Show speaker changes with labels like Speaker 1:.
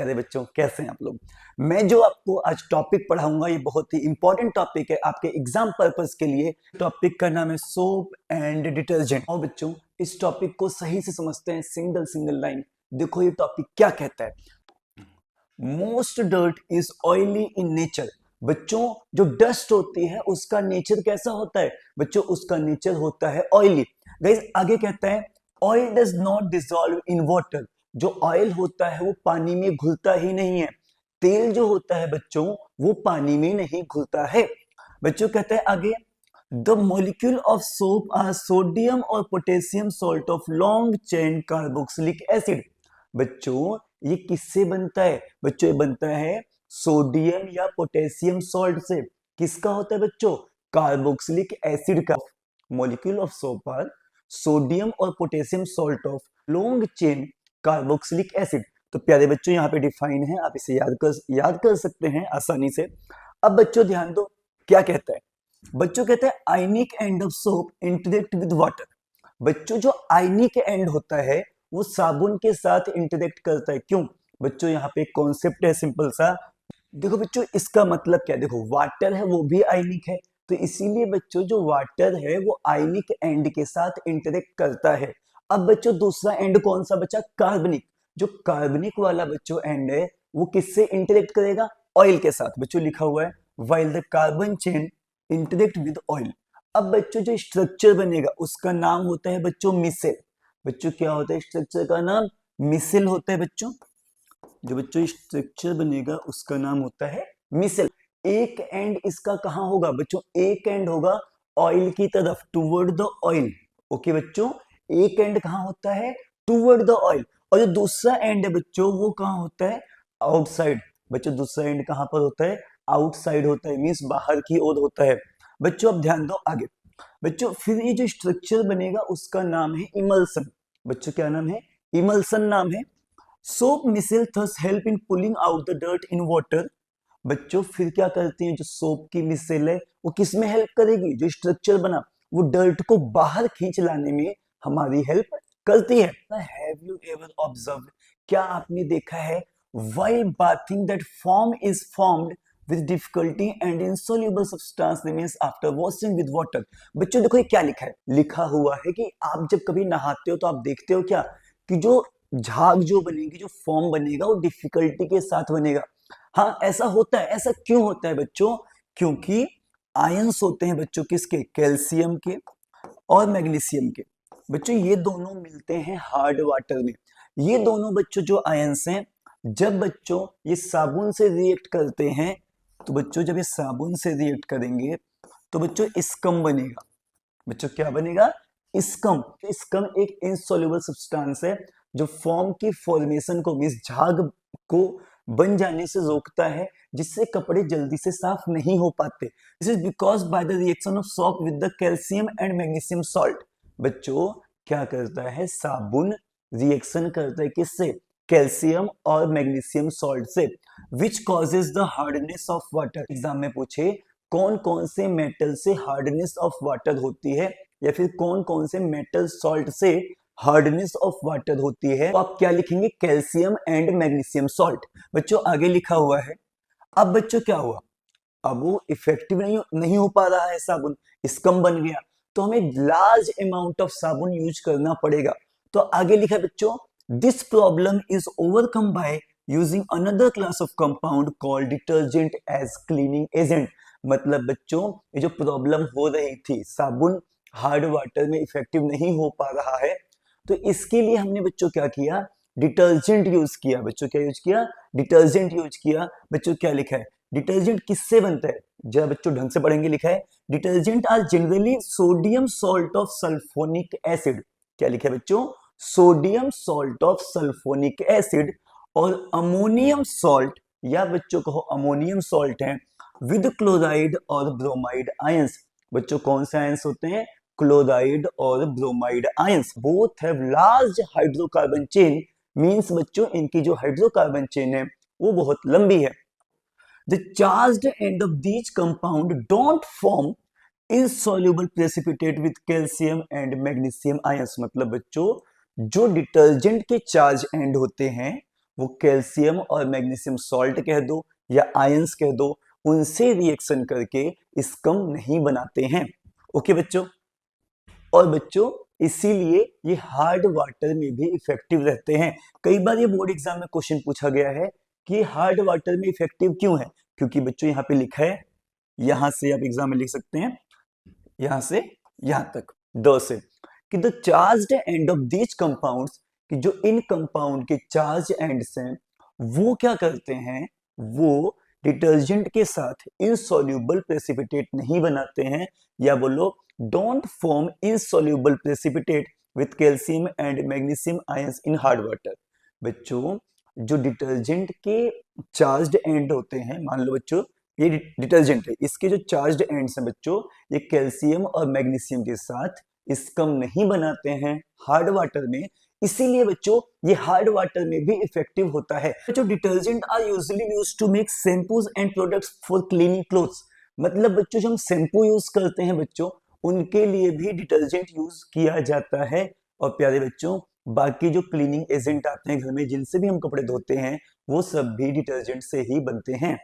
Speaker 1: प्यारे बच्चों, कैसे हैं आप लोग। मैं जो आपको आज टॉपिक पढ़ाऊंगा ये बहुत ही इंपॉर्टेंट टॉपिक है आपके एग्जाम पर्पस के लिए। टॉपिक का नाम है सोप एंड डिटर्जेंट। और बच्चों इस टॉपिक को सही से समझते हैं, सिंगल सिंगल लाइन। देखो ये टॉपिक क्या कहता है। Most dirt is oily in nature. बच्चों जो डस्ट होती है उसका नेचर कैसा होता है? बच्चों उसका नेचर होता है ऑयली। गाइस आगे कहता है oil does not dissolve in water. जो ऑयल होता है वो पानी में घुलता ही नहीं है। तेल जो होता है बच्चों वो पानी में नहीं घुलता है। बच्चों कहते हैं आगे the molecule of soap are sodium और potassium salt of long chain carboxylic acid. बच्चों ये किससे बनता है? बच्चों ये बनता है सोडियम या पोटेशियम सॉल्ट से। किसका होता है बच्चों? कार्बोक्सिलिक एसिड का। Molecule of soap are sodium और potassium salt of long chain carboxylic acid. तो प्यारे बच्चों यहाँ पे डिफाइन है, आप इसे याद कर सकते हैं आसानी से। अब बच्चों ध्यान दो क्या कहता है। बच्चों कहते हैं ionic end of soap interact with water. बच्चों जो आयनिक एंड होता है वो साबुन के साथ इंटरेक्ट करता है। क्यों? बच्चों यहाँ पे कॉन्सेप्ट है सिंपल सा। देखो बच्चों इसका मतलब क्या है, देखो वाटर है वो भी आयनिक है, तो इसीलिए बच्चों जो वाटर है वो आयनिक एंड के साथ इंटरेक्ट करता है। अब बच्चों दूसरा एंड कौन सा बचा? कार्बनिक। जो कार्बनिक वाला बच्चों एंड है वो किससे इंटरेक्ट करेगा? ऑयल के साथ। बच्चों लिखा हुआ है while the carbon chain interact with oil. अब बच्चों जो स्ट्रक्चर बनेगा उसका नाम होता है बच्चों मिसेल। बच्चों क्या होता है स्ट्रक्चर का नाम? मिसेल होता है बच्चों। जो बच्चों स्ट्रक्चर बनेगा उसका नाम होता है मिसेल। एक एंड इसका कहां होगा? बच्चों एक एंड होगा ऑयल की तरफ, टुवर्ड द ऑयल। ओके बच्चों, एक एंड कहां होता है? Toward the oil. और जो दूसरा एंड है बच्चों वो कहां होता है? आउटसाइड। बच्चों दूसरा एंड कहां पर होता है? आउटसाइड होता है, मीन्स बाहर की ओर होता है। बच्चों अब ध्यान दो आगे। बच्चों फिर ये जो स्ट्रक्चर बनेगा उसका नाम है इमल्सन। बच्चों क्या नाम है? इमल्सन नाम है। Soap micelles thus help in pulling out the dirt in water. बच्चों फिर क्या करती हैं जो सोप की मिसल है वो किस में हेल्प करेगी? जो स्ट्रक्चर बना वो डर्ट को बाहर खींच लाने में हमारी हेल्प करती है। हैव यू एवर ऑब्जर्व, क्या आपने देखा है while bathing that form is formed with difficulty and insoluble substance remains after washing with water। बच्चों देखो ये क्या लिखा है, लिखा हुआ है कि आप जब कभी नहाते हो तो आप देखते हो क्या कि जो झाग जो बनेगी, जो फॉर्म बनेगा वो डिफिकल्टी के साथ बनेगा। हाँ ऐसा होता है। ऐसा क्यों होता है बच्चों? क्योंकि आयंस होते हैं बच्चों किसके? कैल्शियम के और मैग्नीशियम के। बच्चों ये दोनों मिलते हैं हार्ड वाटर में। ये दोनों बच्चों जो आयंस हैं जब बच्चों ये साबुन से रिएक्ट करते हैं तो बच्चों जब ये साबुन से रिएक्ट करेंगे तो बच्चों स्कम बनेगा। बच्चों क्या बनेगा? स्कम। स्कम एक इनसॉल्युबल सब्सटेंस है जो फॉर्म की फॉर्मेशन को, मींस झाग को बन जाने से रोकता है, जिससे कपड़े जल्दी से साफ नहीं हो पाते। This is because by the reaction of soap with the calcium and magnesium salt. बच्चों क्या करता है साबुन? रिएक्शन करता है किससे? कैल्शियम और मैग्नीशियम सॉल्ट से, which causes the hardness of water. Exam में पूछे कौन कौन से मेटल से हार्डनेस ऑफ वाटर होती है या फिर कौन कौन से मेटल सॉल्ट से हार्डनेस ऑफ वाटर होती है, तो आप क्या लिखेंगे? Calcium and magnesium salt. बच्चों आगे लिखा हुआ है। अब बच्चों क्या हुआ? अब वो इफेक्टिव नहीं हो पा रहा है साबुन, स्कम बन गया, तो हमें लार्ज अमाउंट ऑफ साबुन यूज करना पड़ेगा। तो आगे लिखा है बच्चों this problem is overcome by using another class of compound called detergent as cleaning agent. मतलब बच्चों ये जो प्रॉब्लम हो रही थी, साबुन हार्ड वाटर में इफेक्टिव नहीं हो पा रहा है, तो इसके लिए हमने बच्चों क्या किया? डिटर्जेंट यूज किया। बच्चों क्या यूज किया? डिटर्जेंट यूज किया। बच्चों क्या लिखा है? डिटर्जेंट किससे बनता है? जरा बच्चों ढंग से पढ़ेंगे। लिखा है detergent are generally sodium salt of sulphonic acid. क्या लिखा है बच्चों? Sodium salt of sulphonic acid और अमोनियम सॉल्ट, या बच्चों कहो अमोनियम सॉल्ट है, विद क्लोराइड और ब्रोमाइड आयंस। बच्चों कौन से आयंस होते हैं? क्लोराइड और bromide ions. Both have large hydrocarbon chain, means बच्चों इनकी जो हाइड्रोकार्बन चेन है वो बहुत लंबी है। The charged end of these compound don't form insoluble precipitate with calcium and magnesium ions। मतलब बच्चों जो डिटर्जेंट के चार्ज एंड होते हैं वो कैल्शियम और मैग्नीशियम सॉल्ट कह दो या आयंस कह दो, उनसे रिएक्शन करके स्कम नहीं बनाते हैं। ओके बच्चों, और बच्चों इसीलिए ये हार्ड वाटर में भी इफेक्टिव रहते हैं। कई बार ये बोर्ड एग्जाम में क्वेश्चन पूछा गया है कि हार्ड वाटर में इफेक्टिव क्यों है, क्योंकि बच्चों यहाँ पे लिखा है, यहां से आप एग्जाम में लिख सकते हैं, यहां से यहां तक द से, कि the charged end of these compounds, कि जो इन कंपाउंड के चार्ज एंड्स हैं वो क्या करते हैं, वो डिटर्जेंट के साथ इनसॉल्यूबल प्रेसिपिटेट नहीं बनाते हैं, या बोलो don't form insoluble precipitate with calcium and magnesium ions in hard water. बच्चों जो डिटर्जेंट के चार्ज्ड एंड होते हैं, मान लो बच्चों ये डिटर्जेंट है, इसके जो चार्ज्ड एंड्स हैं बच्चों, ये कैल्शियम और मैग्नीशियम के साथ स्कम नहीं बनाते हैं हार्ड वाटर में, इसीलिए बच्चों ये हार्ड वाटर में भी इफेक्टिव होता है। जो detergent are usually used to make shampoos and products for cleaning clothes, मतलब बच्चों जो हम शैम्पू यूज करते हैं बच्चों, उनके लिए भी डिटर्जेंट यूज किया जाता है। और प्यारे बच्चों बाकी जो क्लीनिंग एजेंट आते हैं घर में जिनसे भी हम कपड़े धोते हैं, वो सब भी डिटर्जेंट से ही बनते हैं।